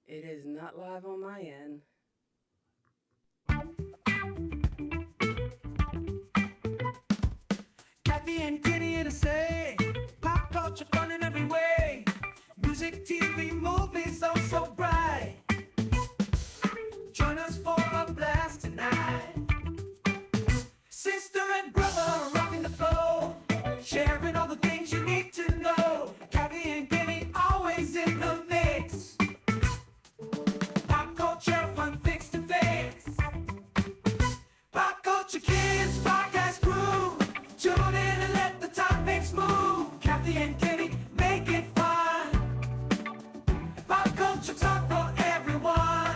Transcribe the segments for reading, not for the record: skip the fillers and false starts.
It is not live on my end. Kathy and Kenny here to say pop culture fun in every way. Music, TV, movies, oh so bright. Join us for a blast tonight. Sister and brother rocking the flow, sharing all the things you need to know. Kathy and Kenny always in the mix. Pop culture fun fix to fix. Pop Culture Kids podcast crew. Tune in and let the topics move. Kathy and Kenny make it fun. Pop culture talk for everyone.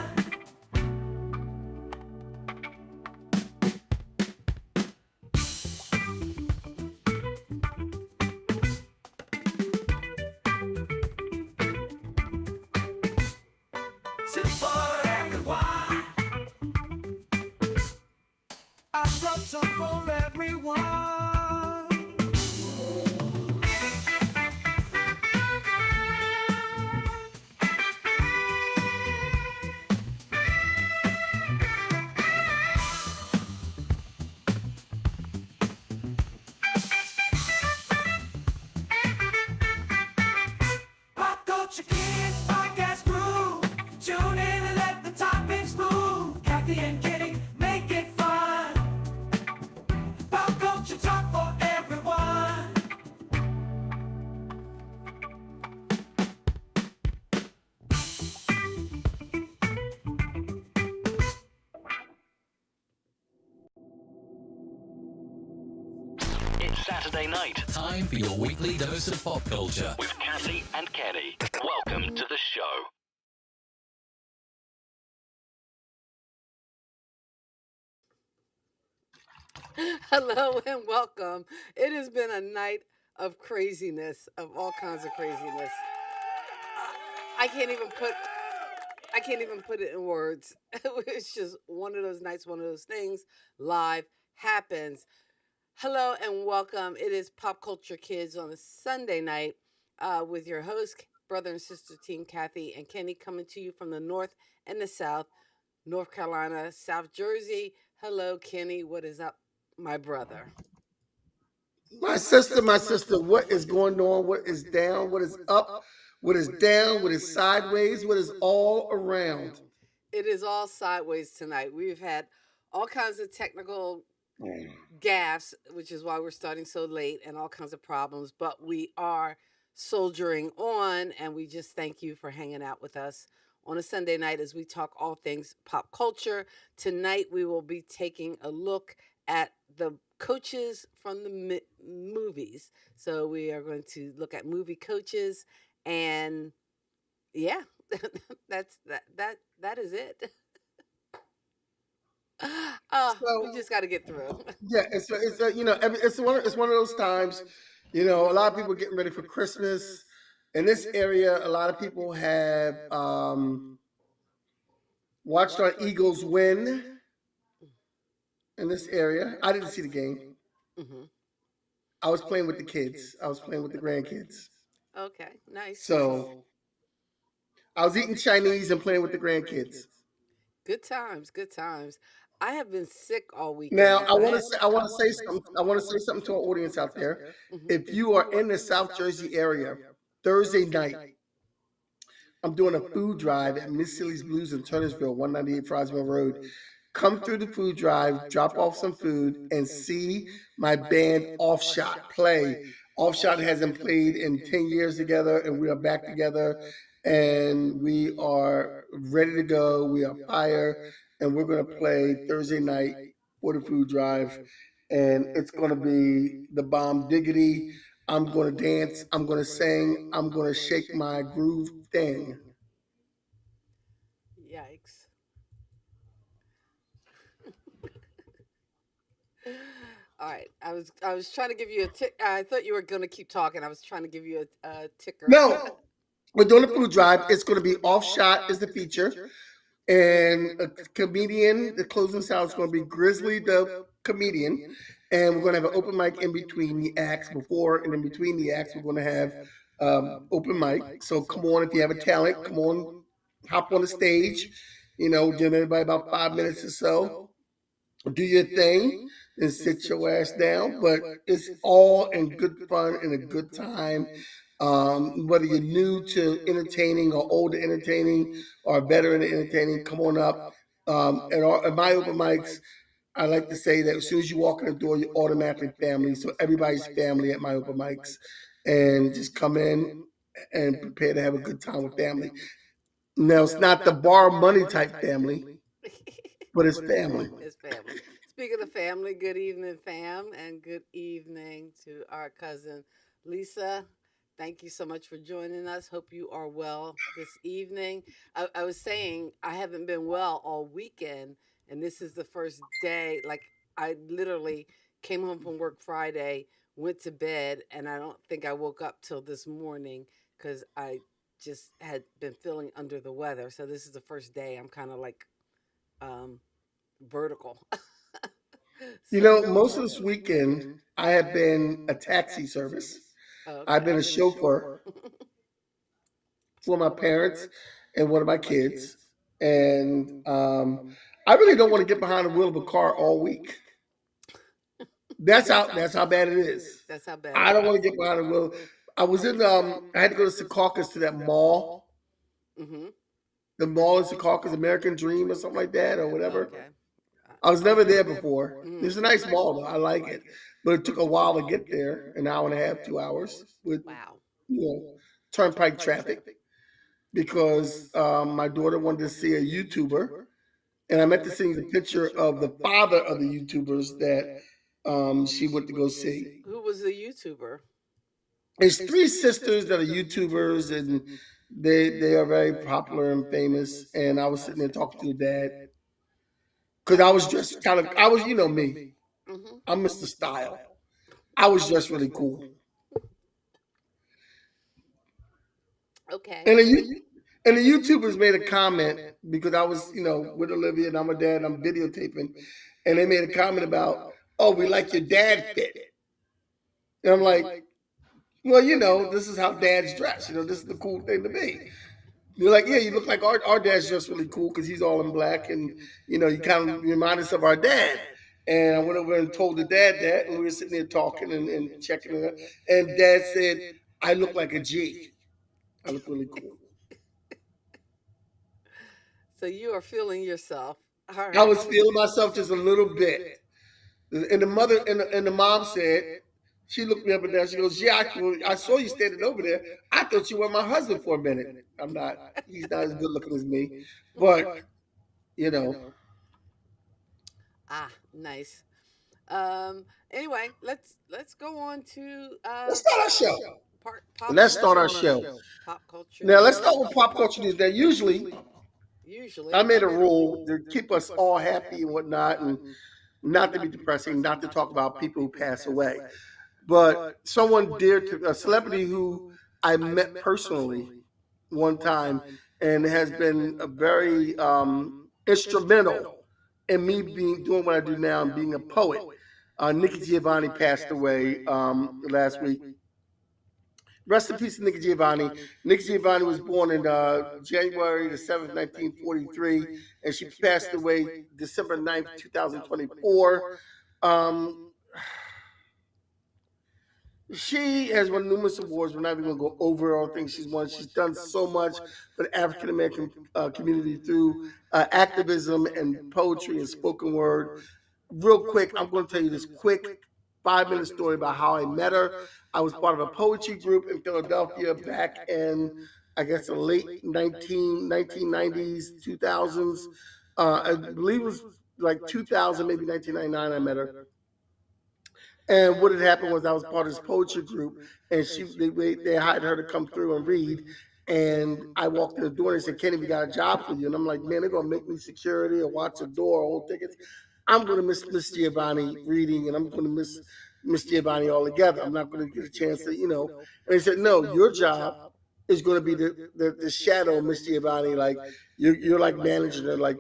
It's for everyone. I brought some for everyone. Pop Culture Kids podcast crew. Tune in and let the topics move. Kathy and Kenny make it fun. Pop culture talk for everyone. It's Saturday night Time for your weekly dose of pop culture. with Kathy and Kenny. Welcome to the show. Hello and welcome. It has been a night of craziness, of all kinds of craziness. I can't even put I can't even put it in words. It's just one of those nights, one of those things. Live happens. Hello and welcome. It is Pop Culture Kids on a Sunday night with your host, brother and sister team, Kathy and Kenny, coming to you from the north and the south, North Carolina, South Jersey. Hello, Kenny. What is up, my brother? My sister, what is going on? What is down? What is up? What is down? What is sideways? What is all around? It is all sideways tonight. We've had all kinds of technical gaffes, which is why we're starting so late, and all kinds of problems, but we are soldiering on, and we just thank you for hanging out with us on a Sunday night as we talk all things pop culture. Tonight, we will be taking a look at the coaches from the movies. So we are going to look at movie coaches, and yeah, that is it. We So just got to get through. yeah, it's it's one of those times. A lot of people are getting ready for Christmas. In this area, a lot of people have watched our Eagles win in this area. I didn't see the game. Hmm. I was playing with the kids. I was playing with the grandkids. Okay, nice. So I was eating Chinese and playing with the grandkids. Good times, good times. I have been sick all Now, weekend. I want to say, I want to say something. I want to say something to our audience out there. Mhm. If you are in the South Jersey area, Thursday night, I'm doing a food drive at Miss Silly's Blues in Turnersville, 198 Frosville Road. Come through the food drive, drop off some food, and see my band Offshot play. Offshot hasn't played in 10 years together, and we are back together, and we are ready to go. We are fire, and we're going to play Thursday night for the food drive, and it's going to be the bomb diggity. I'm going to dance, I'm going to sing, I'm going to shake my groove thing. Yikes. All right. I was trying to give you a tick. I thought you were going to keep talking. I was trying to give you a ticker. No, we're doing a food drive. It's going to be Offshot is the feature, and a comedian. The closing sound is going to be Grizzly the comedian, and we're going to have an open mic in between the acts. Before and in between the acts, we're going to have open mic. So come on, if you have a talent, come on, hop on the stage, give everybody about 5 minutes or so, do your thing, and sit your ass down. But it's all in good fun and a good time. Whether you're new to entertaining or old to entertaining or veteran to entertaining, come on up. At my open mics, I like to say that as soon as you walk in the door, you're automatically family. So everybody's family at my open mics, and just come in and prepare to have a good time with family. Now, it's not the bar money type family, but it's family. It's family. Speaking of family, good evening, fam, and good evening to our cousin Lisa. Thank you so much for joining us. Hope you are well this evening. I was saying I haven't been well all weekend, and this is the first day. Like, I literally came home from work Friday, went to bed, and I don't think I woke up till this morning because I just had been feeling under the weather. So this is the first day I'm kind of like um, vertical. Most of this weekend, I have been a taxi service. I've Okay. been a chauffeur for my parents and one of my kids. And I really don't want to get behind the wheel of a car all week. That's how bad it is. That's how bad I it don't is. want to get behind the wheel. I had to go to Secaucus to that mall. Mm-hmm. The mall is Secaucus American Dream or something like that or whatever. Okay. I was never there before. Mm. It's a nice mall though. I like it. But it took a while to get there, an hour and a half, 2 hours with Wow. you know turnpike traffic because my daughter wanted to see a YouTuber, and I meant to send you the picture of the father of the YouTubers that she went to go see. Who was the YouTuber? There's three sisters that are YouTubers, and they are very popular and famous. And I was sitting there talking to the dad because I was dressed I was, me. Mm-hmm. I'm Mr. Style. I was dressed really cool. Okay. And the YouTubers made a comment because I was, with Olivia and I'm a dad, and I'm videotaping, and they made a comment about, oh, we like your dad fit. And I'm like, well, this is how dads dress. This is the cool thing to be. You're like, yeah, you look like our dad's dressed really cool because he's all in black, and you kind of remind us of our dad. And I went over and told the dad that, and we were sitting there talking and checking it out. And dad said, I look like a G. I look really cool. So you are feeling yourself. All I right. was feeling myself just a little bit. And the mother and the mom said, she looked me up and down. She goes, yeah, I saw you standing over there. I thought you were my husband for a minute. I'm not. He's not as good looking as me, but you know. Ah, nice. Anyway, let's go on to Let's start our show. pop Let's start our show. pop culture Now let's news. start with pop culture news. Now usually I Usually. made a rule to keep us all happy and whatnot, and not to be depressing, not to talk about people who pass away. But someone dear to a celebrity who I met personally one time and has been a very instrumental in me being doing what I do now and being a poet. Nikki Giovanni passed away last week. Rest in peace to Nikki Giovanni. Nikki Giovanni was born in January the 7th, 1943, and she passed away December 9th, 2024. Um, She has won numerous awards. We're not even going to go over all the things she's won. She's done so much for the African American community through activism and poetry and spoken word. Real quick, I'm going to tell you this quick 5 minute story about how I met her. I was part of a poetry group in Philadelphia back in, I guess, the late 1990s, 2000s. I believe it was like 2000, maybe 1999, I met her. And what had happened was I was part of this poetry group, and they hired her to come through and read. And I walked in the door and they said, Kenny, we got a job for you. And I'm like, man, they're gonna make me security or watch the door or hold tickets. I'm gonna miss Miss Giovanni reading, and I'm gonna miss Miss Giovanni altogether. I'm not gonna get a chance to. And they said, no, your job is gonna be the shadow of Miss Giovanni. Like you're like managing her, like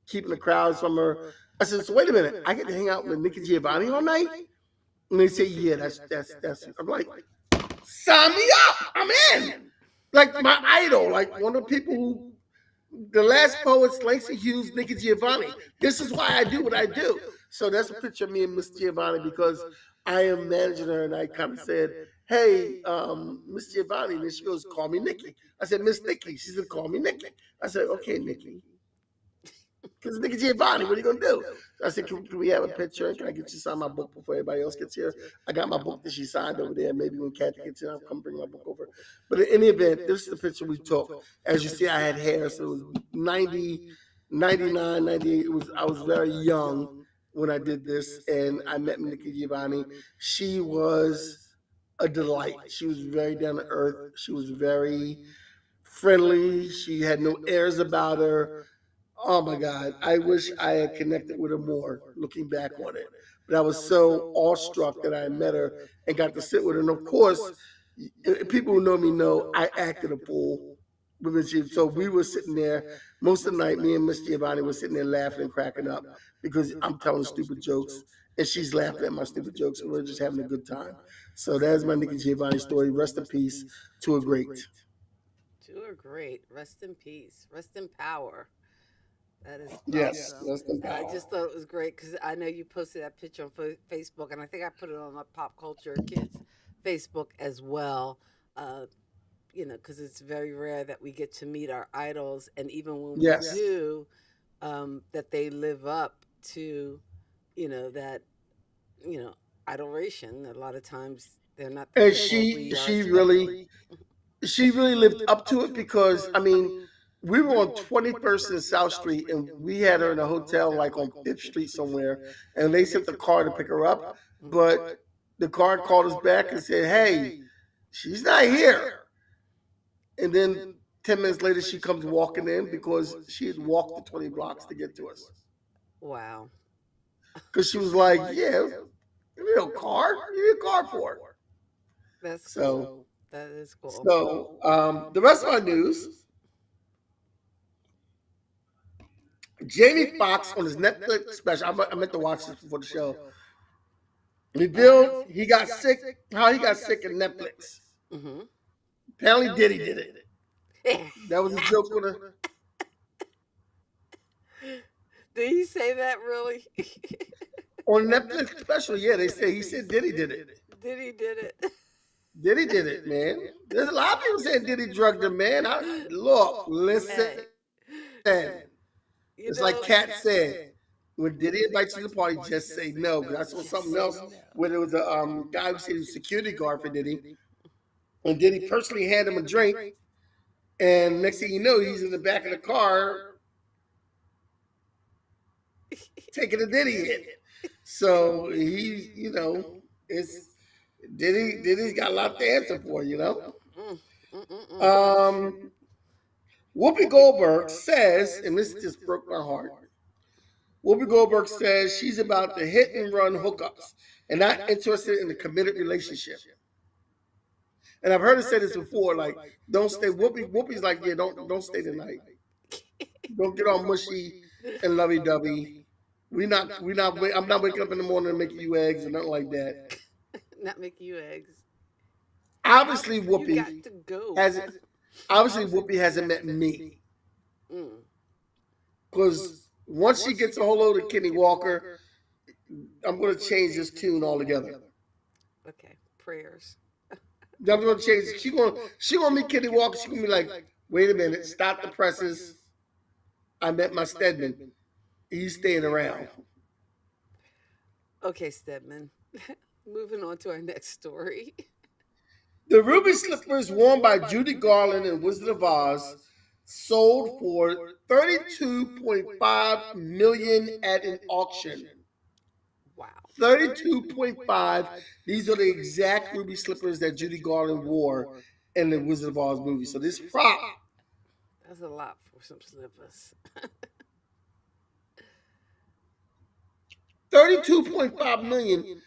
keeping the crowds from her. I said, so wait a minute, I get to hang out with Nikki Giovanni all night? And they say, yeah, that's. I'm like, sign me up. I'm in. Like my idol, like one of the people who The last poets, Langston Hughes, Nikki Giovanni. This is why I do what I do. So that's a picture of me and Miss Giovanni because I am managing her, and I kind of said, "Hey, Miss Giovanni," and then she goes, "Call me Nikki." I said, "Miss Nikki." She said, "Call me Nikki." I said, "Okay, Nikki." Because Nikki Giovanni, what are you gonna do? So I said, can we have a picture? Can I get you to sign my book before everybody else gets here? I got my book that she signed over there. Maybe when Kathy gets here, I'll come bring my book over. But in any event, this is the picture we took. As you see, I had hair, so it was 90, 99, 98. I was very young when I did this, and I met Nikki Giovanni. She was a delight. She was very down to earth. She was very friendly. She had no airs about her. Oh my God. I wish I had connected with her more looking back on it. But I was so awestruck that I met her and got to sit with her. And of course, people who know me know I acted a fool with Miss Giovanni. So we were sitting there most of the night. Me and Miss Giovanni were sitting there laughing and cracking up because I'm telling stupid jokes and she's laughing at my stupid jokes and we're just having a good time. So that's my Nikki Giovanni story. Rest in peace to a great. Two are great. Rest in peace. Rest in power. That is Yes, awesome. rest in And I power. just thought it was great because I know you posted that picture on Facebook, and I think I put it on my Pop Culture Kids Facebook as well. Uh, because it's very rare that we get to meet our idols, and even when we Yes. do, that they live up to, that, you know, adoration. A lot of times they're not the And people she we are she expecting. really she really lived up to it because I mean we were on 21st and South Street and we had her in a hotel like on 5th Street somewhere and they sent the car to pick her up, but the car called us back and said, "Hey, she's not here." And then 10 minutes later she comes walking in because she had walked the 20 blocks to get to us. Wow, Because she was like, "Yeah, you know, car? You need a car for it." that's cool. So That is cool. the rest of our news. Jamie Foxx on his Netflix special. I meant to watch this before the show. Revealed he got sick. How he got sick in Netflix. Hmm. Apparently, Diddy did it. That was a joke on Did he say that really? Netflix special. Yeah, they say he said Diddy did it. Did he did it? Diddy did it, man. There's a lot of people saying Diddy drugged him, man. Look, listen. Hey, It's you like Cat know, said. When Diddy invites you to the party, just say no. Because I saw just something say else no. where there was a guy who said he was security guard for Diddy, and Diddy personally handed him a drink. And next thing you know, he's in the back of the car taking a Diddy hit. So he, it's Diddy's got a lot to answer for. Mm, mm, mm, mm. Um, Whoopi Goldberg says, and this just broke my heart. Whoopi Goldberg says she's about the hit and run hookups and not interested in a committed relationship. And I've heard her say this before, like, don't stay. Whoopi's like, yeah, don't stay tonight. Don't get all mushy and lovey dovey. I'm not waking up in the morning and making you eggs or nothing like that. Not make you eggs. Obviously, You got to go. hasn't. Obviously, Whoopi hasn't met me Mm. because once she gets a whole load of Kenny Walker, I'm going to change this tune altogether. Okay, prayers. I'm going to change. She gonna meet Kenny Walker. She gonna be like, wait a minute, stop the presses. I met my Stedman. He's staying around. Okay, Stedman. Moving on to our next story. The ruby slippers worn by Judy Garland and Wizard of Oz sold for 32.5 million at an auction. Wow. 32.5. These are the exact ruby slippers that Judy Garland wore in the Wizard of Oz movie. So this prop, That's a lot for some slippers. 32.5 million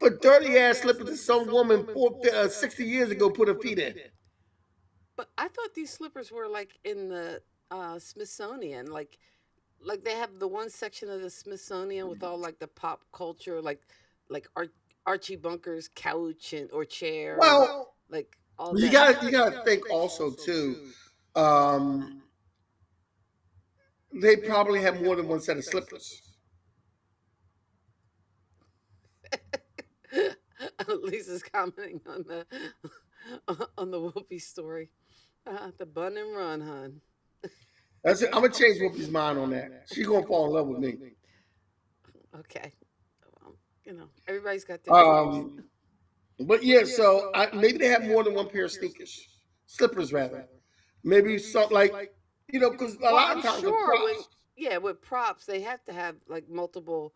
for dirty ass slippers that some woman 60 years ago put her feet in. But I thought these slippers were like in the Smithsonian, like they have the one section of the Smithsonian with all like the pop culture, like Archie Bunker's couch and or chair and Well, like all you that. got you got to think also too. Um, they probably have more than one set of slippers. Lisa's commenting on the on the Whoopi story. The bun and run, hun. That's it. I'm gonna change Whoopi's mind on that. She gonna fall in love with me. Okay. Well, everybody's got their dreams. Um, but yeah, so maybe they have more than one pair of sneakers, slippers rather. Maybe something like, because a Well, lot I'm of times with sure when props, yeah, with props they have to have like multiple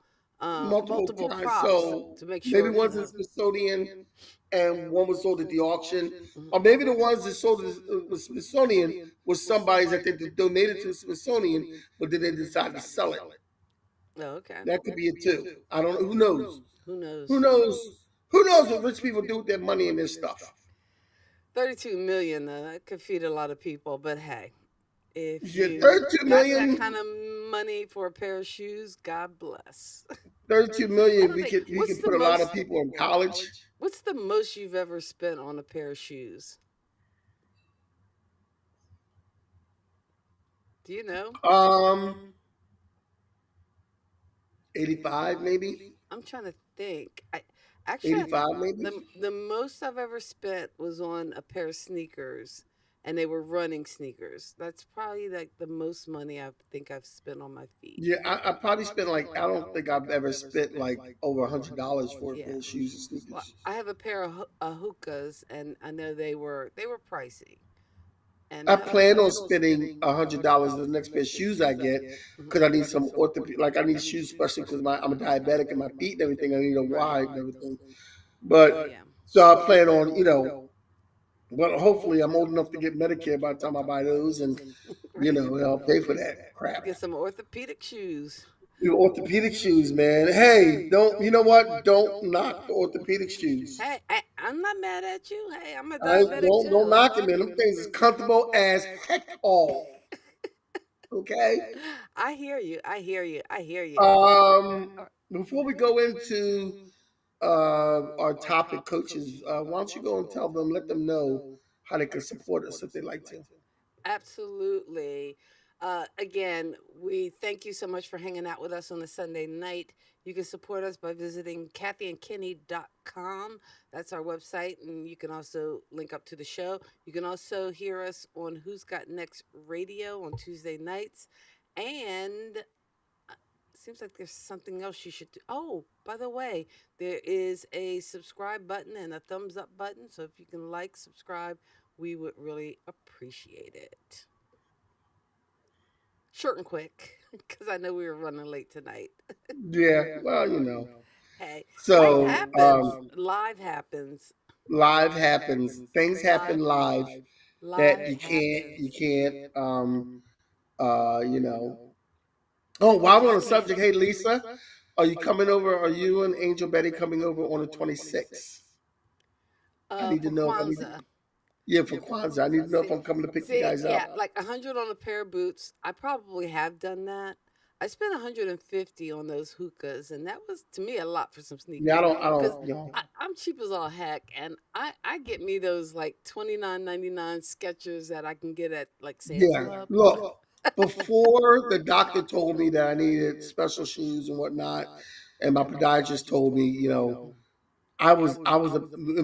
multiple kinds. props So to make maybe sure, one's in Smithsonian and one was sold at the auction, Mhm. or maybe the ones that sold at the Smithsonian was somebody's that they donated to the Smithsonian, but then they decided to sell it. Oh, okay. That could be it too. I don't know. Who knows? Who Who knows? knows? Who knows what rich people do with their money and their stuff? 32 million, that could feed a lot of people, but hey, if Yeah, you 32 got that million. kind of money for a pair of shoes, God bless. 32 I million. don't We think could we what's could the put a lot of most people in college. what's the most you've ever spent on a pair of shoes? Do you know? Um, 85 maybe. I'm trying to think. I actually 85 maybe. the most I've ever spent was on a pair of sneakers, and they were running sneakers. That's probably like the most money I think I've spent on my feet. Yeah, I probably spent like I don't think I've ever spent like over $100 for a Yeah. pair of shoes and Well, sneakers. I have a pair of hookahs, and I know they were pricey. And I plan on spending $100 on the next pair of shoes I get Mhm. because I need some orthopedic, like I need shoes, especially because I'm a diabetic and my feet and everything. I need a Right. wide and everything. But Yeah. so I plan on, well, hopefully I'm old enough to get Medicare by the time I buy those, and Right. I'll pay for that crap. Get some orthopedic shoes. Orthopedic shoes, man. Hey, don't you know what? Don't knock the orthopedic shoes. Hey, I'm not mad at you. Hey, I'm a I diabetic don't too. knock it, man. Them things is comfortable as heck all. Okay. I hear you. I hear you. I hear you. Before we go into our topic, coaches, why don't you go and tell them, let them know how they can support us if they like to. Absolutely. Again, we thank you so much for hanging out with us on a Sunday night. You can support us by visiting kathyandkenny.com. That's our website, and you can also link up to the show. You can also hear us on Who's Got Next Radio on Tuesday nights. And seems like there's something else you should do. Oh, by the way, there is a subscribe button and a thumbs up button. So if you can like, subscribe, we would really appreciate it. Short and quick, because I know we were running late tonight. Yeah, well, Hey, life So, happens. Live happens. live happens. Things happen Live, live that live you happens. can't, uh, you know. Oh, You while we're on the just can't. subject, hey Lisa, are you coming over? Are you and Angel Betty coming over on the 26th? I need to For know if Kwanzaa. yeah, for Kwanzaa. I need to know if See, I'm coming to pick you see, guys up. yeah, like 100 on a pair of boots. I probably have done that. I spent 150 on those hookahs, and that was to me a lot for some Yeah, sneakers. I Because don't, I'm cheap as all heck, and I get me those like 29.99 Skechers that I can get at like Sam's yeah. Club. Look, before the doctor told me that I needed special shoes and whatnot, and my podiatrist told me,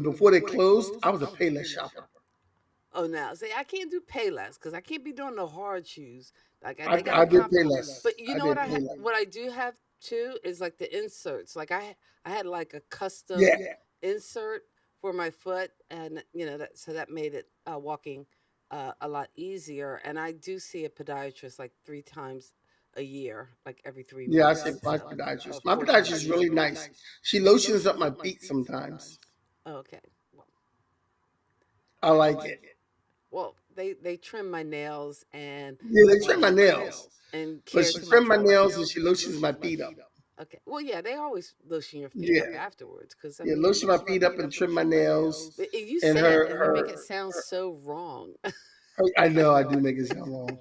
before they closed, I was a Payless shopper. Oh, now see, I can't do Payless because I can't be doing the hard shoes. Like they got to I be did comfortable. Payless. But you I know did what Payless. what I do have too is like the inserts. Like I had like a Yeah, custom insert for my foot, and that made it walking a lot easier. And I do see a podiatrist like 3 times a year, like every three yeah. I say months. my So podiatrist. My 4 times podiatrist a is year. really nice. She lotions up my feet sometimes. Oh, okay. Well, I like it. they trim my nails and Yeah, they trim my nails, but care she to my trim my toes. nails and she lotions my feet up. Okay. Well, yeah, they always lotion your feet Yeah, up afterwards because I yeah, mean, lotion my feet up and trim my nails. but you And say it and you make it sound so wrong. I know I do make it sound wrong.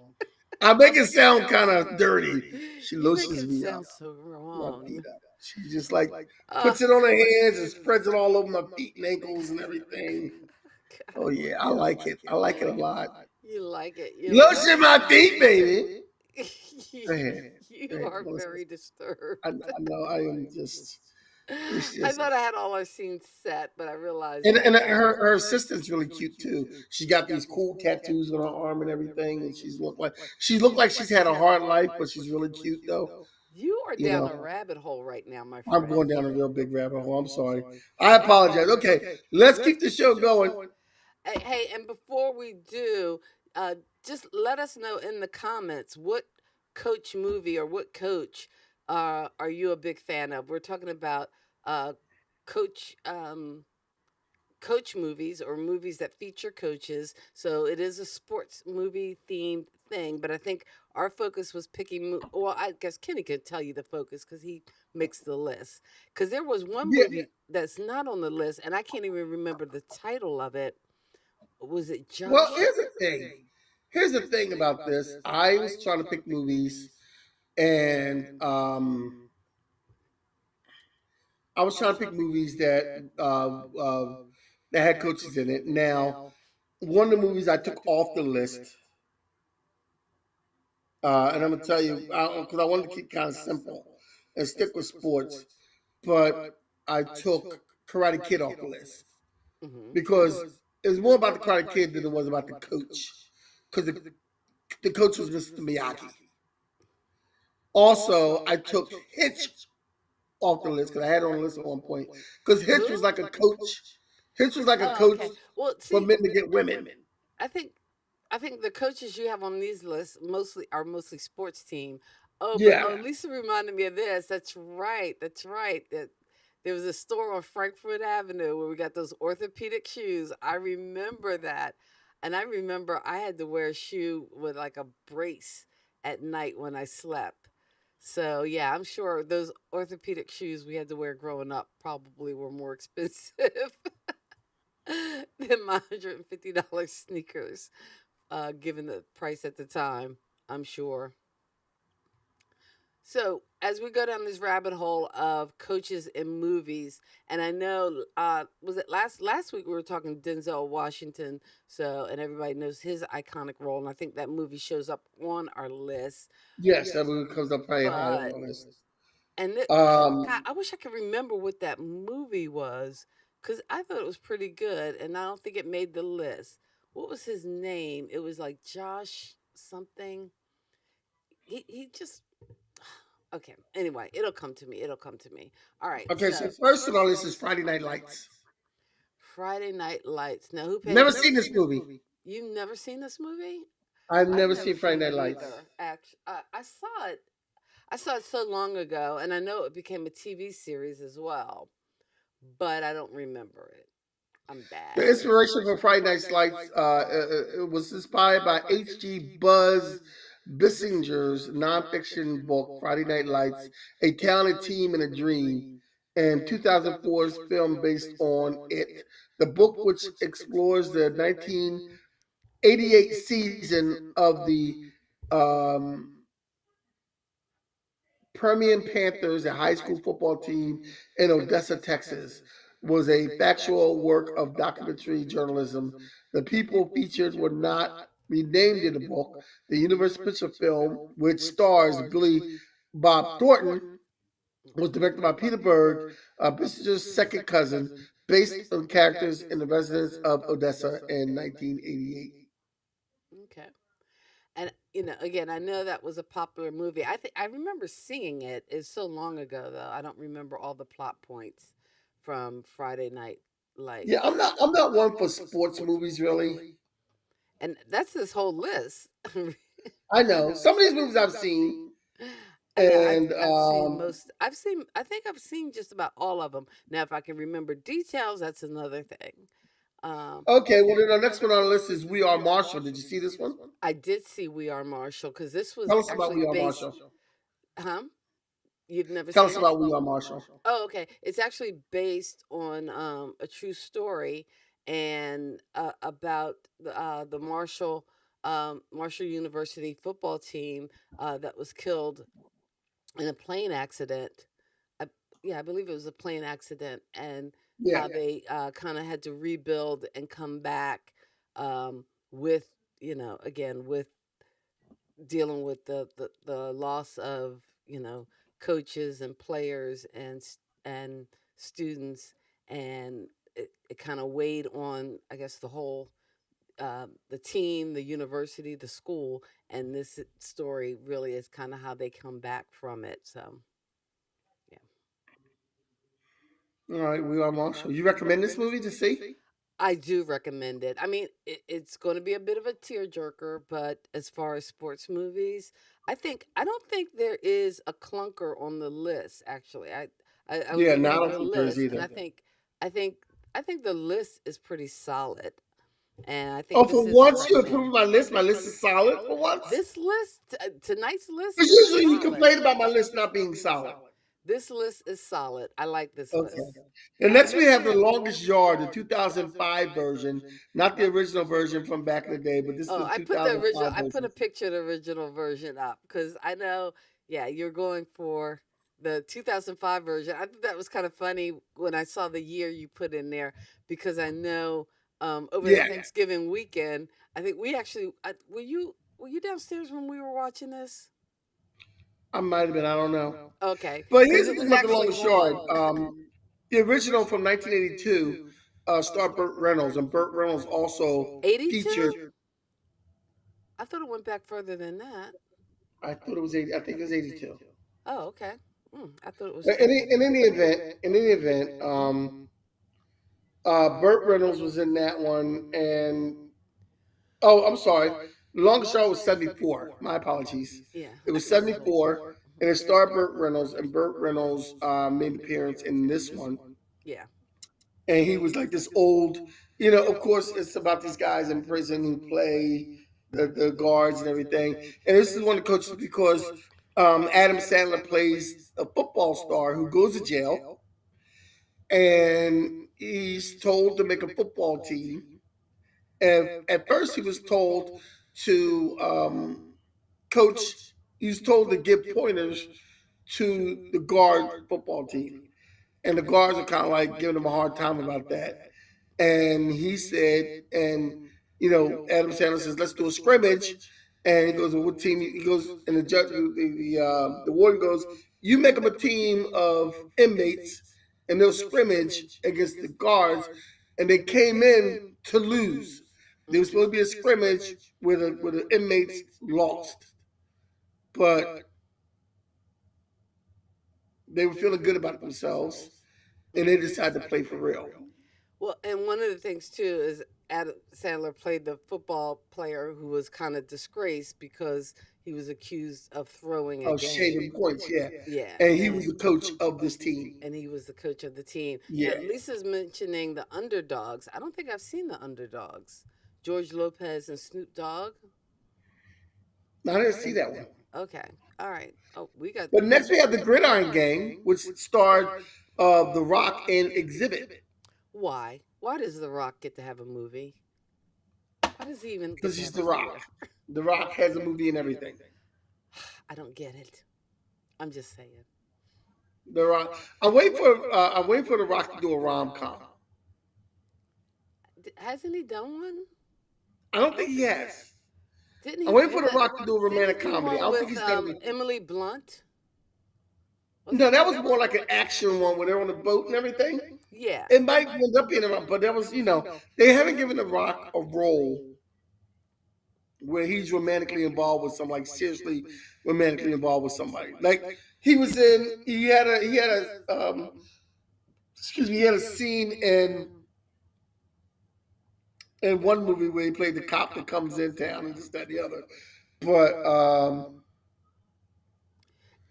I make it sound kind of dirty. She You make lotions it me up, sound so my feet wrong. up. She just like Uh, puts it on her hands and spreads it all over my feet and ankles and everything. God, Oh yeah, I like it. I like it a lot. you like it. You like Lotion my feet, baby. Go ahead. Go You ahead. are Melissa. very disturbed. I know I am just. It's I just. thought I had all our scenes set, but I realized And that her assistant's really cute too. She got these cool tattoos on her arm and everything, and she's looked like she's had a hard life, but she's really cute though. you are You down a know, rabbit hole right now, my I'm friend. going down a real big rabbit hole. I'm sorry. I apologize. Okay, let's keep the show going. Hey, and before we do, uh, just let us know in the comments what coach movie or what coach are you a big fan of? We're talking about uh, coach coach movies or movies that feature coaches. So it is a sports movie themed thing, but I think our focus was picking. Well, I guess Kenny could tell you the focus because he makes the list. Because there was one Yeah. movie that's not on the list, and I can't even remember the title of it. Was it Well, Josh? here's the thing. Here's the thing about this. I was trying to pick movies, and I was trying to pick movies that had coaches in it. Now, one of the movies I took off the list, and I'm gonna tell you because I wanted to keep kind of simple and stick with sports, but I took Karate Kid off the list Hmm. because it was more about the Karate Kid than it was about the coach, because the coach was Mr. Miyagi. Also, I took Hitch off the list because I had it on the list at one point because Hitch was Who? like a coach. Hitch was like a Oh, coach okay. Well, for see, men to get women. I think I think the coaches you have on these lists mostly sports team. Oh, but Yeah. oh, Lisa reminded me of this. That's right. That's right. That there was a store on Frankfurt Avenue where we got those orthopedic shoes. I remember that, and I remember I had to wear a shoe with like a brace at night when I slept. So yeah, I'm sure those orthopedic shoes we had to wear growing up probably were more expensive than my $150 sneakers, given the price at the time, I'm sure. So, as we go down this rabbit hole of coaches in movies, and I know, was it last week we were talking Denzel Washington, so and everybody knows his iconic role, and I think that movie shows up on our list. Yes, that movie comes up probably high on But the list. and it, God, Um, I wish I could remember what that movie was because I thought it was pretty good, and I don't think it made the list. What was his name? It was like Josh something. He just okay. Anyway, it'll come to me. It'll come to me. All right. okay, so So first on our list is Friday Night Lights. Friday Night Lights. Now, who Never pays? seen this movie. You've never seen this movie? I've I've never never seen Friday seen Night it Lights. either. Actually, I saw it. I saw it so long ago, and I know it became a TV series as well, but I don't remember it. I'm bad The at it. inspiration for Friday Night Lights it was inspired by H.G. Buzz Bissinger's nonfiction book Friday Night Lights, A Talented Team and a Dream, and 2004's film based on it. The book, which explores the 1988 season of the um, Permian Panthers, a high school football team in Odessa, Texas, was a factual work of documentary journalism. The people featured were not renamed in the book. The Universal Picture film, which stars Billy Bob Thornton, was directed by Peter Berg, Bissinger's second cousin, based on characters in the residents of Odessa in 1988. Okay. And again, I know that was a popular movie. I think I remember seeing it. It's so long ago though. I don't remember all the plot points from Friday Night Yeah, Lights. I'm not one for sports movies really. And that's this whole list. I know some of these movies I've seen, I know and I've seen most. I've seen. I think I've seen just about all of them. Now, if I can remember details, that's another thing. okay. Well, then the next one on the list is We Are Marshall. Did you see this one? I did see We Are Marshall because this was Tell us about actually We Are based. Marshall. Huh? You've never Tell seen us it? about We Are Marshall. Oh, okay. It's actually based on a true story and about the Marshall University football team that was killed in a plane accident. I, yeah, I believe it was a plane accident, and Yeah. how they kind of had to rebuild and come back with again with dealing with the loss of, you know, coaches and players and students, and it kind of weighed on, I guess, the whole the team, the university, the school, and this story really is kind of how they come back from it. So yeah. All right, we are Marshall. You recommend this movie to see? I do recommend it. I mean, it's going to be a bit of a tearjerker, but as far as sports movies, I don't think there is a clunker on the list. Actually, I was Yeah, no, looking I at don't the think there is list, and either. I think I think the list is pretty solid, and I Oh, think for this is once one you of them. approved my list. My list is solid for once. This list, tonight's list Because is usually you solid. complain about my list not being solid. This list is solid. I like this Okay. list. And next we have The Longest Yard, the 2005 version, not the original version from back in the day, but this is Oh, the I put the original. 2005 I put version. a picture of the original version up because I know. Yeah, you're going for the 2005 version. I think that was kind of funny when I saw the year you put in there because I know over the Yeah, Thanksgiving weekend. I think we actually were you downstairs when we were watching this? I might have been, I don't know. Okay, But because here's the it thing was about The actually Longest Yard. long. The original from 1982 starred Burt Reynolds, and Burt Reynolds also 82. featured, I thought it went back further than that. I thought it was 80, I think it was 82. Oh, okay. I thought it was In, 20. in any event, Burt Reynolds was in that one, and oh, I'm sorry. The longest show was 74. My apologies. Yeah, It I was think it's 74, 74. and it starred Burt Reynolds, and Burt Reynolds made an appearance in this one. Yeah. And he was like this old, of course, it's about these guys in prison who play the guards and everything. And this is one of the coaches because Adam Sandler plays a football star who goes to jail, and he's told to make a football team. And at first, he was told to coach. He was told to give pointers to the guard football team, and the guards are kind of like giving him a hard time about that. And he said, and Adam Sandler says, "Let's do a scrimmage." And he goes, "Well, what team?" He goes, and the judge, the warden goes, "You make them a team of inmates, and they'll scrimmage against the guards." And they came in to lose. There was supposed to be a scrimmage where the inmates lost, but they were feeling good about themselves, and they decided to play for real. Well, and one of the things too is Adam Sandler played the football player who was kind of disgraced because he was accused of throwing a Oh, game. shaving points, yeah. Yeah, And he was the coach of this team. and he was the coach of the team. Now, Yeah. Lisa's mentioning the underdogs. I don't think I've seen the underdogs. George Lopez and Snoop Dogg. I didn't see that one. Okay, all right. Oh, we got. But next we have the Gridiron Gang, which starred The Rock and Exhibit, Why? Why does The Rock get to have a movie? Why does he even get because to he's have a The Rock. career? The Rock has a movie and everything. I don't get it. I'm just saying. The Rock. I'm waiting for The Rock to do a rom com. Hasn't he done one? I don't think he has. Didn't I'm he waiting do for The that? Rock to do a Didn't he romantic do comedy. I one don't think with he's done anything. Emily Blunt? No, Wasn't that that? was more like an action one where they're on the boat and everything. Yeah. It might end up being a Rock, but that was, they haven't given The Rock a role where he's romantically involved with somebody, like seriously romantically involved with somebody. Like he was in, he had a, excuse me, he had a scene in one movie where he played the cop that comes in town and this, that, and the other. But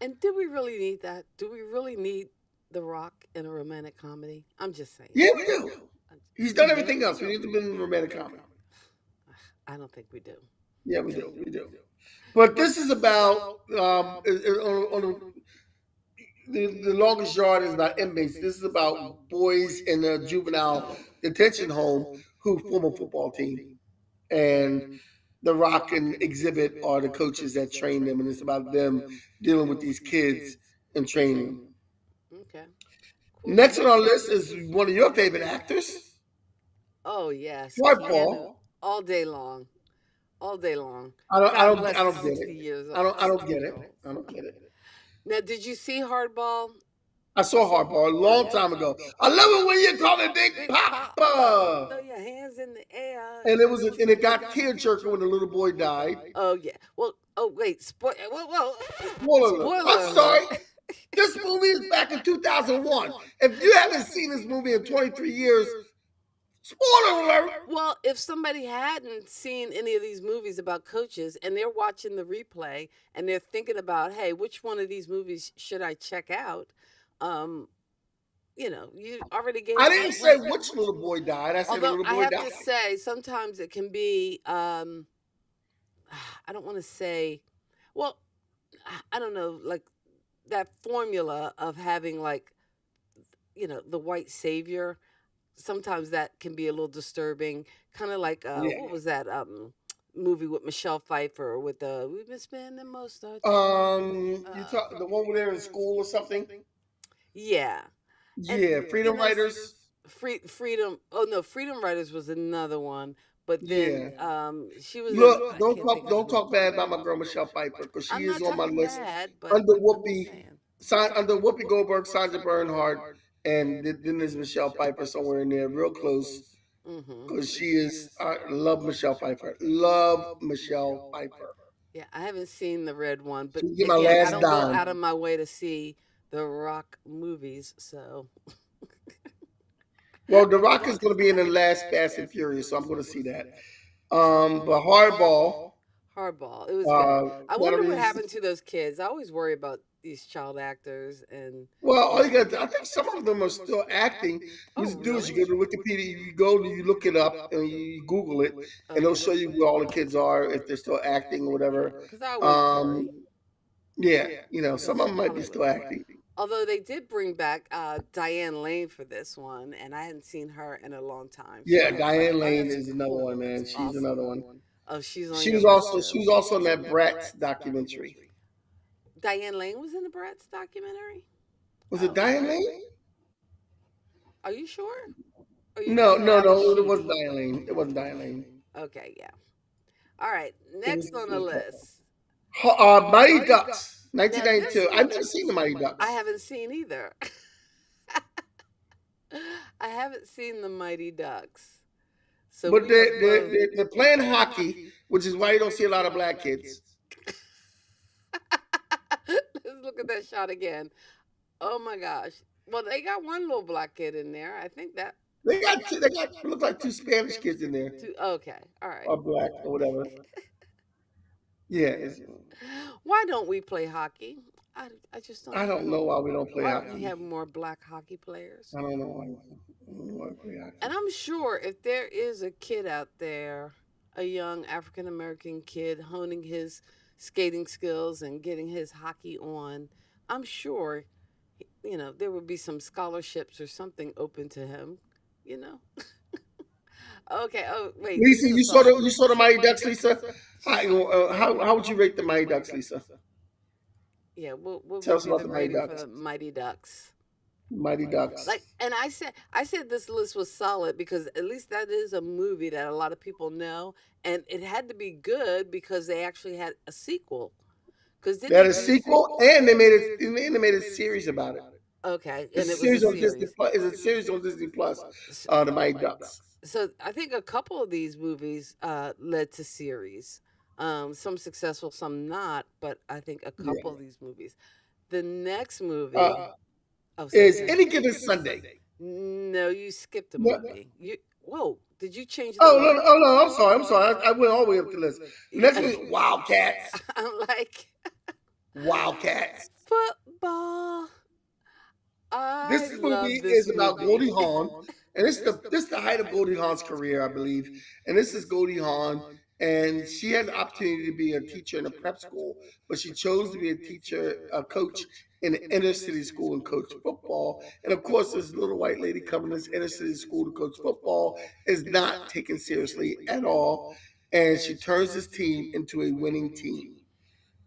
And do we really need that? Do we really need The Rock in a romantic comedy? I'm just saying. yeah, we do. He's We done do? everything else. We need to be in a romantic comedy. I don't think we do. Yeah, we do. We do. But this is about the longest yard is about inmates. This is about boys in a juvenile detention home who form a football team, and The Rock and Exhibit are the coaches that train them, and it's about them dealing with these kids and training them. Okay. Cool. Next on our list is one of your favorite actors, Oh yes, Dwight Keanu, Paul. all day long. all day long. I don't. I God don't. bless I the don't get 60 it. years, I don't. I don't get year it. olds. I don't get it. Now, did you see Hardball? I saw Hardball a long time ago. I love it when you call me Big Big Papa, throw Papa. your hands in the air. And it got tear jerking when the little boy died. Oh yeah. Well, oh wait. Whoa. Spoiler alert. I'm Spoiler sorry. alert. This movie is back in 2001. If you haven't seen this movie in 23 years, spoiler alert. Well, if somebody hadn't seen any of these movies about coaches and they're watching the replay and they're thinking about, hey, which one of these movies should I check out? Um, you already gave I it didn't say away. which little boy died. I said the Although little I boy have died. to say, sometimes it can be, I don't want to say, well, I don't know, like that formula of having like, the white savior. Sometimes that can be a little disturbing. Kind of like, Yeah. what was that movie with Michelle Pfeiffer with we've been spending most of our time. You talk the one where they're in school or something. Yeah, and Yeah, Freedom Writers. Freedom. Oh no, Freedom Writers was another one. But then Yeah. she was in. Look, I don't can't think talk of don't it. talk bad about my girl Michelle Pfeiffer because she I'm is not on my talking list bad, but under I'm just Whoopi, saying. under Whoopi Goldberg, Sandra Bernhard, and then there's Michelle Pfeiffer somewhere in there, real close, Hmm. because she is. I love Michelle Pfeiffer. Love Michelle Pfeiffer. Yeah, I haven't seen the red one, but She get my again, I last don't go dime. out of my way to see the Rock movies, so Well, The Rock is going to be in the last Fast and Furious, so I'm going to see that. But Hardball, Hardball. It was good. uh, I Keanu wonder what Reeves. happened to those kids. I always worry about these child actors and Well, all you got, I think some of them are still acting. What oh you do is really? you go to Wikipedia, you go, you look it up, and you Google it, and it'll Okay. show you where all the kids are, if they're still acting or whatever. Because I always Um, worry. yeah, some of them might be Hollywood. still acting. Although they did bring back Diane Lane for this one, and I hadn't seen her in a long time. So Yeah, I was like, Diane oh, Lane that's is another one, cool. man. That's She's another awesome. one. Oh, she's on She your was list also too. she was also in that Bratz documentary. Diane Lane was in the Bratz documentary. Was it Oh, Diane Lane? are you sure? Or you No, thinking of no, Ally no. It Sheedy? wasn't Diane Lane. It wasn't Diane Lane. Okay, yeah. All right, It was. next on the list. Mighty Ducks, Now this 1992. I've one never seen the Mighty Ducks. I haven't seen either. I haven't seen the Mighty Ducks. So But we are both. they're playing hockey, which is why you don't see a lot of black kids. Let's look at that shot again. Oh my gosh. Well, they got one little black kid in there. I think that. They got look like two Spanish kids in there, Okay. All right. or black or whatever. Yeah, Why don't we play hockey? I just don't I know. don't know why we don't play Why don't we hockey. have more black hockey players? I don't know why. I don't know why we play And hockey. I'm sure if there is a kid out there, a young African American kid honing his skating skills and getting his hockey on, I'm sure, there would be some scholarships or something open to him, you know? Okay, oh, wait, Lisa, Lisa saw it. you saw the Mighty Ducks, Lisa. How would you rate the Mighty Ducks, Lisa? Yeah, what Tell would us be about the the Mighty rating for Ducks. the Mighty Ducks? Mighty Ducks. Like, and I said this list was solid because at least that is a movie that a lot of people know, and it had to be good because they actually had a sequel. Because They didn't had they a do? sequel, and they made a series about it. Okay, It's and a it was a series on Disney series. Plus. It's a series on Disney Plus. S- The Mighty Ducks. So I think a couple of these movies led to series. Some successful, some not, but I think a Yeah. couple of these movies. The next movie. Uh, Oh, say is again. Any Given Sunday. No, you skipped a No, movie. You whoa? Did you change the oh no, order? no, oh no! I'm sorry. I'm sorry. I went all the way up the list. The next Yeah. one is Wildcats. I'm like Wildcats. football. I This movie love this is about movie. Goldie Hawn, and this is the height of Goldie Hawn's career, I believe. And this is Goldie Hawn, and she had the opportunity to be a teacher in a prep school, but she chose to be a teacher, a coach in an inner city school and coach football. And of course, this little white lady coming to this inner city school to coach football is not taken seriously at all, and she turns this team into a winning team.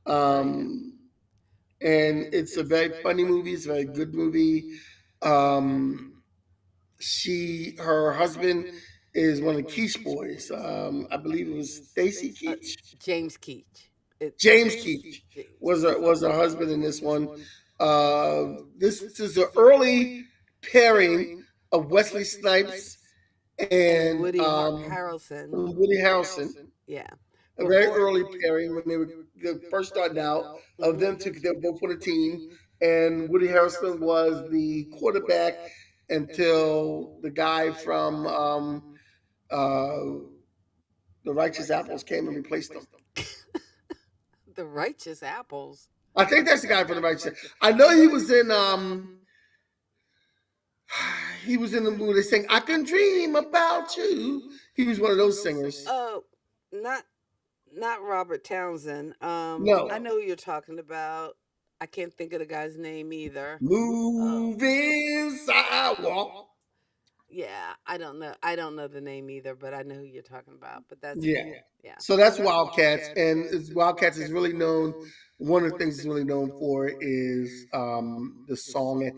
Right. Um, and it's a very funny movie. It's a very good movie. Um, her husband is one of the Keach boys. I believe it was Stacy Uh, Keach. James Keach. James Keach James was Keach. was her husband in this one. This is the early pairing of Wesley Snipes And and Woody Harrelson. Woody Harrelson. Yeah. A very Before. early pairing when they first started out of them two. They were both on the team, and Woody Harrelson was the quarterback until the guy from uh, the Righteous Apples came and replaced him. The Righteous Apples. I think that's the guy from the Righteous. I know he was in he was in the movie. They sang "I Can Dream About You." He was one of those singers. Oh, not not Robert Townsend. I No, know who you're talking about. I can't think of the guy's name either. moving sidewalk. Yeah, I don't know. I don't know the name either, but I know who you're talking about. But that's Yeah. yeah. So that's Wildcats, and Wildcats is really known. One of the things it's really known for is the song at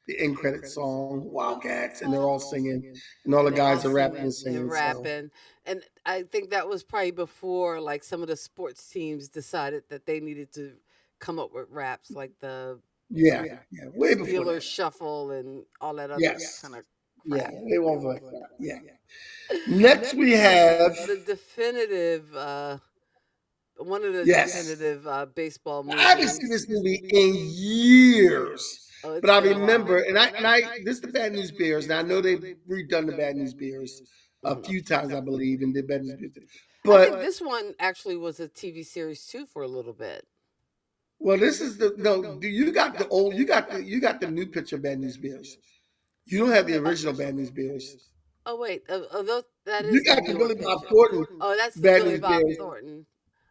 the end credit song, Wildcats, and they're all singing, and all the And they're all guys are rapping singing and and singing. So rapping. And I think that was probably before like some of the sports teams decided that they needed to come up with raps like the yeah, yeah, way before Steelers that. shuffle and all that other Yes, kind of yeah, crap. they won't like that. Yeah. Next we have The definitive one of the yes. definitive baseball I haven't seen movies. this movie in years, Oh, but it's I been a while. remember, and I this is the Bad News Bears, and I know they've redone the Bad News Bears a Mhm. few times, I believe, and did Bad News Bears. I think But this one actually was a TV series too for a little bit. well, this is the no. You got the old, you got the new picture of Bad News Bears. You don't have the original Bad News Bears. Oh wait, that You is the got the newer Billy Bob picture. Thornton Oh, that's the Bad Billy News Bob Bears. Thornton.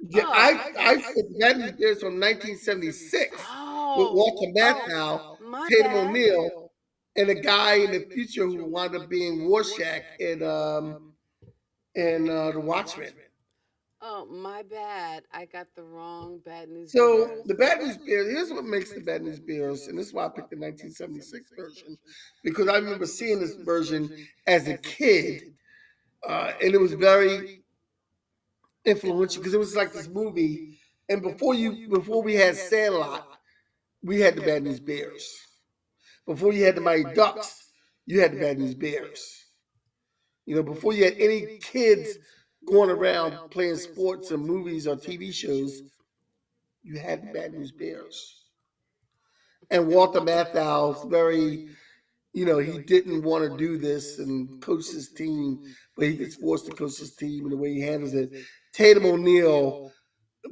Yeah, Oh, I said the Bad News Bears from 1976 with Walter Matthau, my Tatum bad. O'Neal, and a guy in the future who wound up being Rorschach in the Watchmen. Oh, my bad. I got the wrong Bad News So Bears. the Bad News Bears, here's what makes the Bad News Bears, and this is why I picked the 1976 version, because I remember seeing this version as a kid, and it was very influential because it was like this movie. And before we had Sandlot, we had the Bad News Bears. Before you had the Mighty Ducks, you had the Bad News Bears. You know, before you had any kids going around playing sports or movies or TV shows, you had the Bad News Bears. And Walter Matthau's very, he didn't want to do this and coach his team, but he gets forced to coach his team and the way he handles it. Tatum O'Neal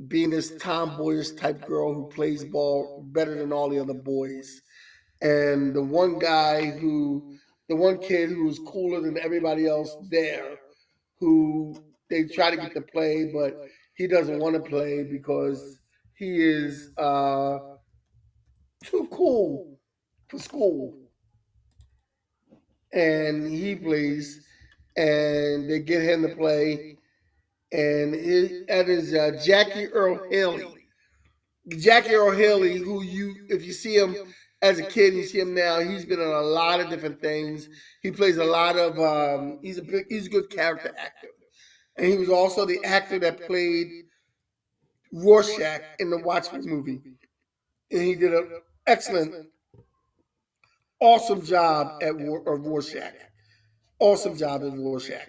being this tomboyish type girl who plays ball better than all the other boys. And the one kid who was cooler than everybody else there, who they try to get to play, but he doesn't want to play because he is too cool for school. And he plays, and they get him to play, and that is Jackie Earl Haley. Jackie Earl Haley, who if you see him as a kid and you see him now, he's been in a lot of different things. He plays a lot of, he's a good character actor. And he was also the actor that played Rorschach in the Watchmen movie. And he did an excellent, awesome job at Rorschach. Awesome job as Rorschach.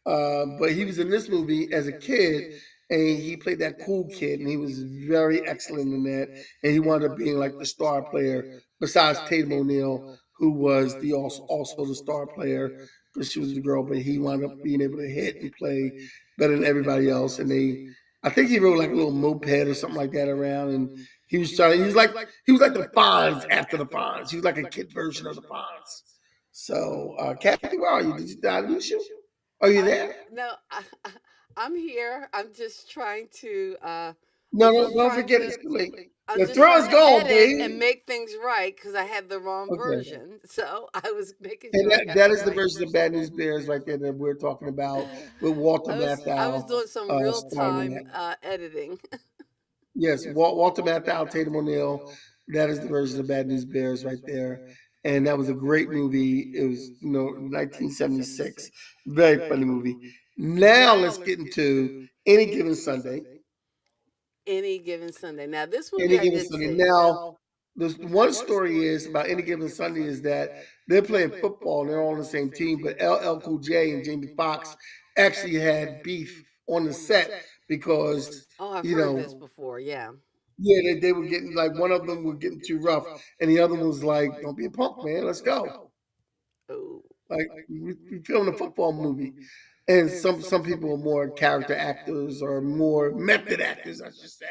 But he was in this movie as a kid, and he played that cool kid, and he was very excellent in that. And he wound up being like the star player, besides Tatum O'Neal, who was the also the star player because she was the girl. But he wound up being able to hit and play better than everybody else. And I think he rode like a little moped or something like that around, and he was trying. He was like the Fonz after the Fonz. He was like a kid version of the Fonz. So, Kathy, where are you? Did I lose you? Are you I there? no, I'm here. I'm just trying to. No, no, don't forget it's too late. I'm The just throw trying is to gone, edit and babe. make things right because I had the wrong Okay. version. So I was making And sure I got that the is the right. version of Bad News Bears right there that we're talking about with Walter I was Matthau doing some real starring in time that. editing. Yes, Walter Matthau, Tatum O'Neal. That is the version of Bad News Bears right there. and that was a great movie. It was 1976, very funny movie. Now let's get into Any Given Sunday. Any Given Sunday. Now, this movie Any I Given did Sunday. see. Now, the one story is about Any Given Sunday is that they're playing football and they're all on the same team, but LL Cool J and Jamie Foxx actually had beef on the set because Oh, I've you heard this know before. Yeah. yeah, they were getting like one of them was getting too rough, and the other one was like, "Don't be a punk, man. Let's go." Oh. Like we filming a football movie, and some people are more character actors or more method actors, I should say,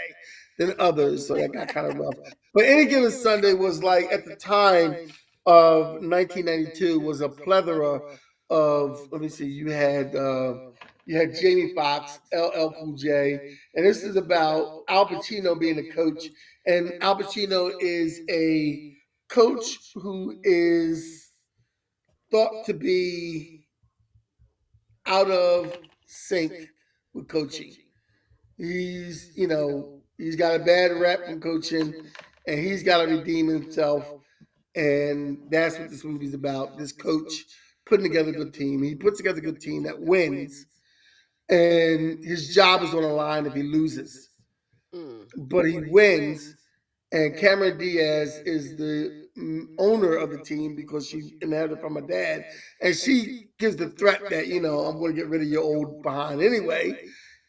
than others. So that got kind of rough. But Any Given Sunday was like at the time of 1992 was a plethora of. Let me see. You had Jamie Foxx, LL Cool J, and this is about Al Pacino being a coach, and Al Pacino is a coach who is thought to be out of sync with coaching. He's got a bad rep from coaching, and he's got to redeem himself. And that's what this movie's about. This coach putting together a good team. He puts together a good team that wins, and his job is on the line if he loses. Mm. But he wins, and Cameron Diaz is the owner of the team because she inherited from her dad, and she gives the threat that I'm going to get rid of your old behind anyway.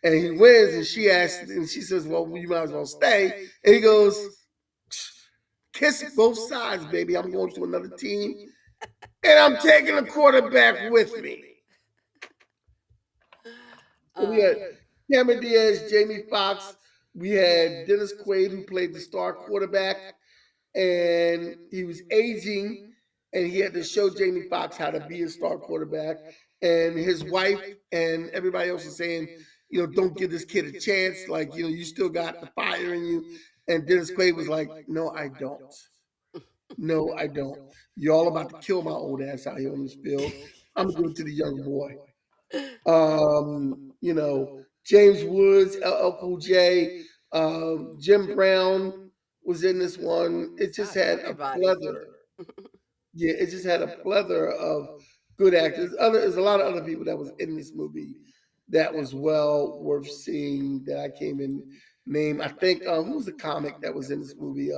And he wins, and she asks, and she says, "Well, you might as well stay." And he goes, "Kiss both sides, baby. I'm going to another team, and I'm taking a quarterback with me." So we had Uh, Cameron Diaz, Jamie Foxx. We had Dennis Quaid, who played the star quarterback, and he was aging, and he had to show Jamie Foxx how to be a star quarterback. And his wife and everybody else was saying, don't give this kid a chance. Like, you still got the fire in you. And Dennis Quaid was like, "No, I don't. No, I don't. You're all about to kill my old ass out here on this field. I'm gonna give it to the young boy." James Woods, LL Cool J, Jim Brown was in this one. It just God, had a everybody. plethora. Yeah, it just had a plethora of good actors. There's a lot of other people that was in this movie that was well worth seeing that I came in name. I think who was the comic that was in this movie?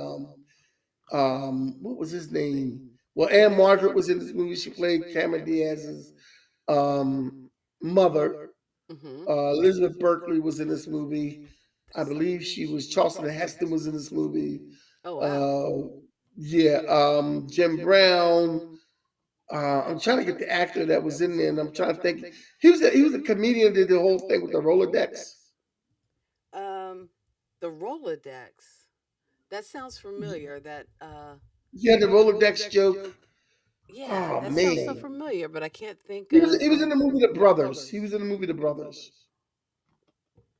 What was his name? Well, Anne Margaret was in this movie. She played Cameron Diaz's um, mother. Hmm. Elizabeth Berkley was in this movie. I believe she was Charleston Heston was in this movie. Oh, wow. Uh, yeah, Jim Brown. I'm trying to get the actor that was in there, and I'm trying to think. He was a comedian. Did the whole thing with the Rolodex. Um, the Rolodex. That sounds familiar. He had the Rolodex joke. Yeah, Oh that sounds so man, familiar, but I can't think he was of. he was in the movie The Brothers. He was in the movie The Brothers.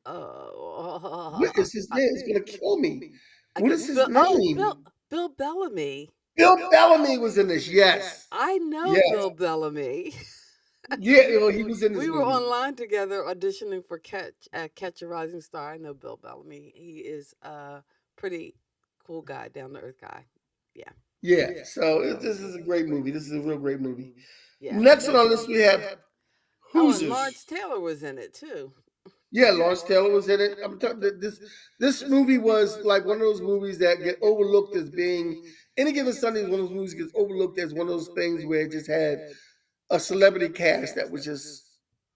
What Oh, is his name? It's gonna kill me. I What get is his Bill. Oh, name? Bill Bellamy. Bill Bellamy was in this. Yes, I know yes, Bill Bellamy. yeah. Well, he was in this We were movie. online together auditioning for Catch a Rising Star. I know Bill Bellamy. He is a pretty cool guy, down to earth guy. Yeah, Yeah. So this is a great movie. This is a real great movie. yeah. Next on our list we have Oh, and Hoosiers. Lawrence Taylor was in it too. Yeah, Lawrence Taylor was in it. I'm talking this movie was like one of those movies that get overlooked as being Any Given Sunday is one of those movies that gets overlooked as one of those things where it just had a celebrity cast that was just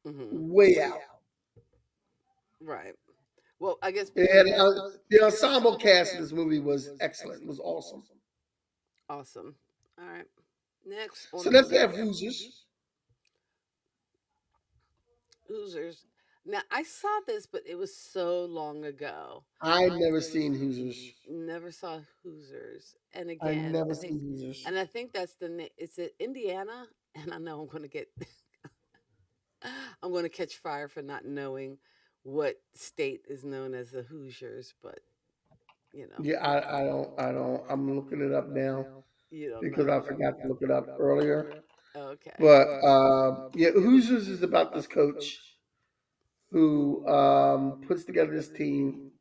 Hmm. way out. Right. Well, I guess It being had that the ensemble cast in this movie was excellent. It was awesome. awesome. All right. Next So on the let's have list, Hoosiers. Hoosiers. Now I saw this, but it was so long ago. I never seen Hoosiers. Never saw Hoosiers. And I again, never seen Hoosiers. I think that's the name. It's in Indiana, and I know I'm going to get, I'm going to catch fire for not knowing what state is known as the Hoosiers, but you know, Yeah, I don't. I'm looking it up now you don't because know. I forgot to look it up earlier. Okay. But yeah, Hoosiers is about this coach who puts together this team,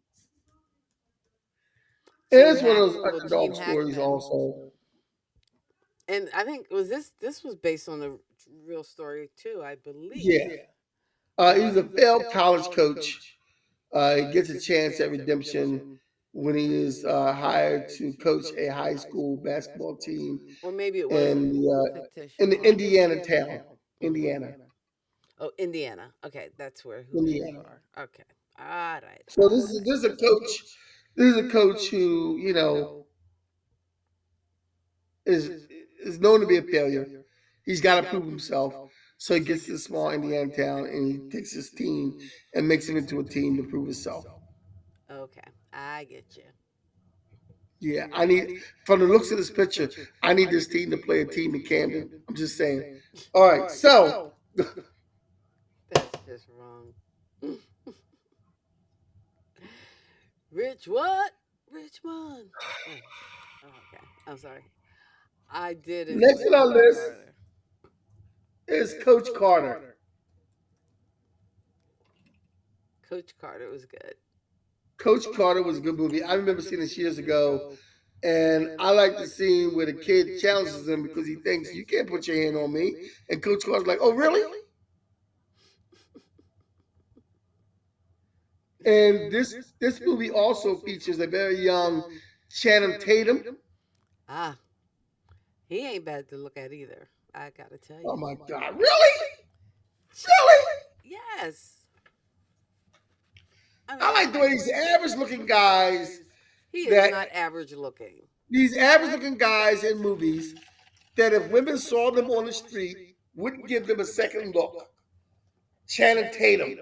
and Gene it's one of Hack. those Well, Gene underdog stories Hackman. also. And I think this was based on the real story too, I Yeah. believe. He's a failed college coach. He gets a chance at redemption when he is hired to coach a high school basketball team Or maybe it was in fictitious. in the Indiana town, Indiana, Oh, Indiana. Okay, that's where who they Indiana. are. Okay. All right. So All this is a coach. This is a coach who is is known to be a failure. He's got to prove himself. So he gets to this small Indiana town and he takes his team and makes him into a team to prove himself. right. Okay. I get you. Yeah, I need from the looks of this picture, I need this team to play a team in Camden. I'm just saying. All right, so That's just wrong. Rich what? Rich one. Oh, okay. I'm sorry. I didn't next with on our Coach list Carter. is Coach Carter. Coach Carter was good. Coach Carter was a good movie. I remember seeing this years ago, and I like the scene where the kid challenges him because he thinks you can't put your hand on me, and Coach Carter's like, "Oh, really?" And this movie also features a very young Channing Tatum. Ah, he ain't bad to look at either. I gotta tell Oh you. my God, really? Really? Yes. I I mean, like the way these average looking guys he is that not average looking. these average looking guys in movies that if women saw them on the street wouldn't give them a second look. Channing Tatum.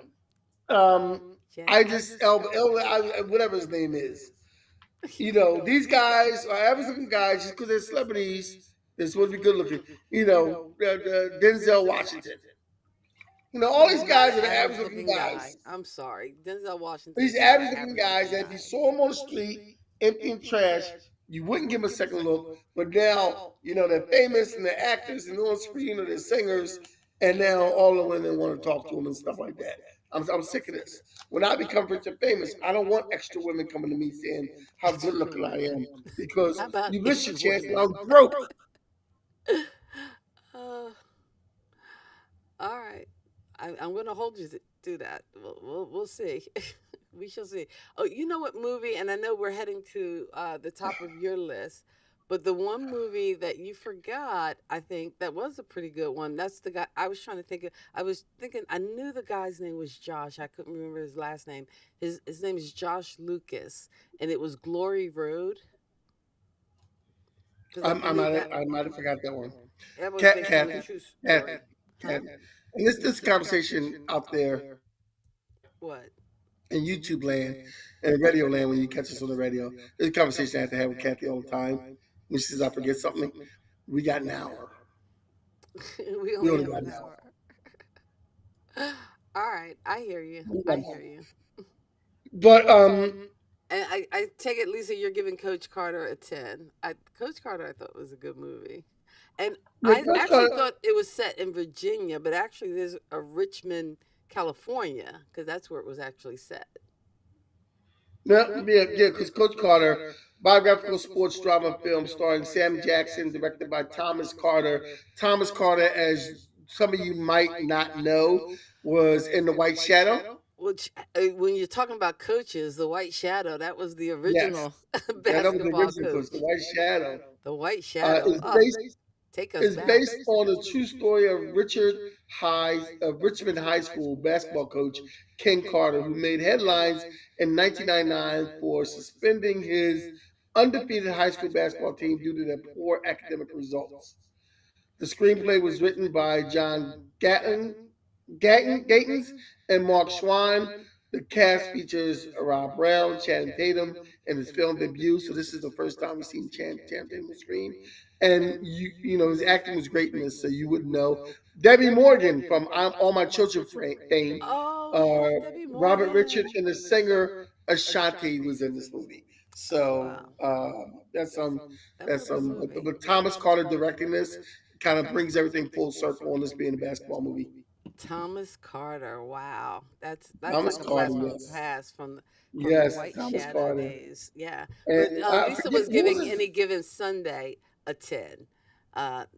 Um, I just whatever his name is. These guys are average looking guys just because they're celebrities. They're supposed to be good looking. Denzel Washington. All these He's not guys an are the average average looking looking guys. guy. I'm sorry. Denzel Washington These is not an average looking average guys looking that if you guy. saw them on the street emptying trash, you wouldn't give them a second look. But now, they're famous and they're actors and on screen or they're singers, and now all the women want to talk to them and stuff like that. I'm sick of this. When I become rich and famous, I don't want extra women coming to me saying how good Extra looking I women. am because How about you miss your extra chance and women? I'm broke. uh, all right. I'm going to hold you to that. We'll see. We shall see. Oh, you know what movie? And I know we're heading to the top of your list, but the one movie that you forgot, I think that was a pretty good one. That's the guy I was trying to think of. I was thinking I knew the guy's name was Josh. I couldn't remember his last name. His name is Josh Lucas, and it was Glory Road because I believe that I might have forgot that one. that was Cat, based on a Kathy, true Kathy, story. Huh? Kathy. And this conversation out there What? in YouTube land and radio land when you catch us on the radio. This conversation I have to have with Kathy all the time. When she says I forget something, we got an hour. We We only only have got an an hour. hour. All right, I hear you. We got I an hear hour. you. But And I take it, Lisa, you're giving Coach Carter a 10. Coach Carter, I thought was a good movie. And yeah, I Coach actually Carter, thought it was set in Virginia, but actually there's a Richmond, California, because that's where it was actually set. because Coach Carter, biographical sports drama film starring Sam Jackson, directed by Thomas Carter. Thomas Carter, as some of you might not know, was in The White Shadow. Which, when you're talking about coaches, the White Shadow, that was the Yes, original that was the basketball original coach, coach. The White Shadow. The White Shadow. Is Oh, based take us is back. based on a true story of Richmond High School basketball coach Ken Carter, who made headlines in 1999 for suspending his undefeated high school basketball team due to their poor academic results. The screenplay was written by John Gatins and Mark Schwann. The cast features Rob Brown, Channing Tatum in his film debut. So this is the first time we've seen Channing Tatum on screen. And his acting was great in this, so you would know. Debbie Morgan from All My Children fame, Oh, uh, Debbie Robert Richard, Morgan. and the singer Ashanti was in this movie. Oh, So wow. That was that's a good but movie. Thomas Carter directing this kind of brings everything full circle on this being a basketball movie. Thomas Carter. Wow. That's Thomas like a Carter, blast from the yes, past from the yes, White Thomas Shadow Carter, days. Yeah. and But I Lisa forget was what giving was his. any given Sunday a 10.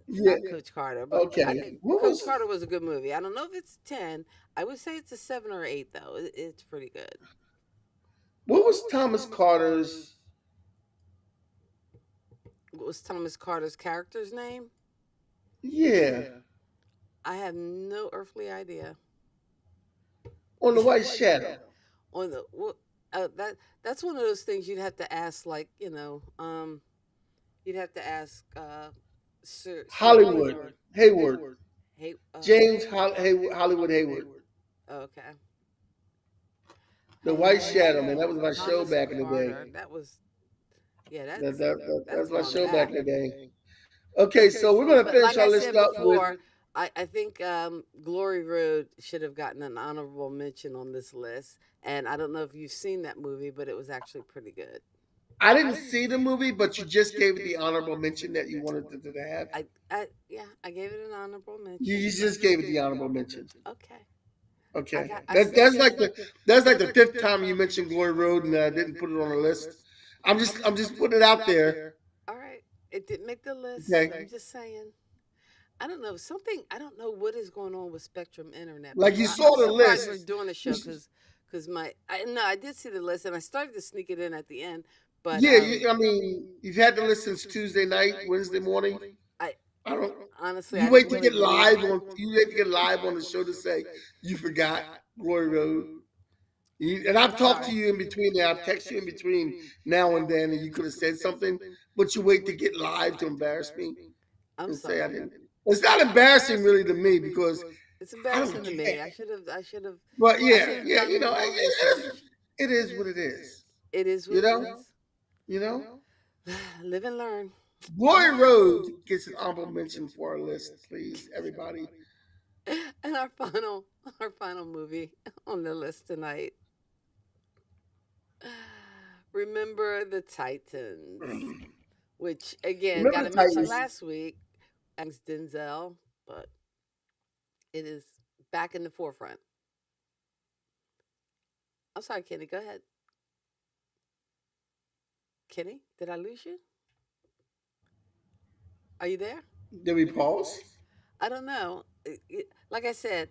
Yeah. not Coach Carter, but I Okay. think What Coach was Carter was a good movie. I don't know if it's 10. I would say it's a 7 or 8 though. It's pretty good. what was Thomas Carter's? What was Thomas Carter's character's name? Yeah, I have no earthly idea. on the White Shadow. On the what? That's one of those things you'd have to ask, like you'd have to ask Sir Hollywood Theodore. Hayward. Hey, Hollywood Hayward. okay. The Hey, White Shadow, man. That was my show Thomas back in the day. Carter. That was yeah. That's That's my going show back back. in the day. Okay, so we're gonna But finish like our I list said up with. before, I think Glory Road should have gotten an honorable mention on this list. And I don't know if you've seen that movie, but it was actually pretty good. I didn't see the movie, but you just gave it the honorable mention that you wanted it to have. I yeah, I gave it an honorable You mention. just gave it the honorable mention. Okay. Okay, I that's still that's give like it. the fifth time you mentioned Glory Road and I didn't put it on the list. I'm just putting it out there. All right. It didn't make the list. Okay, I'm just saying. I don't know something. I don't know what is going on with Spectrum Internet, but like you I'm saw the surprised we're list. doing a show because my I no I did see the list and I started to sneak it in at the end, but Yeah, I mean, you've had the list since Tuesday night, Wednesday morning. I I don't. honestly You I wait didn't to really get read. live on. You wait to get live on the show to say you forgot Glory Road. And I've talked to Sorry. you in between there. I've texted you in between now and then, and you could have said something, but you wait to get live to embarrass me I'm and say I sorry. didn't. It's not embarrassing really to me because It's I don't embarrassing to care. me. But I yeah, should have yeah, done more research. it is what it is. It is You what it know, is. you know. Live and learn. Glory Road gets an honorable mention for our list, please, everybody. And our final movie on the list tonight. Remember the Titans, which again Remember got the a mention Titans. last week. Thanks Denzel, but it is back in the forefront. I'm sorry, Kenny. Go ahead, Kenny. Did I lose you? Are you there? Did we pause? I don't know. Like I said,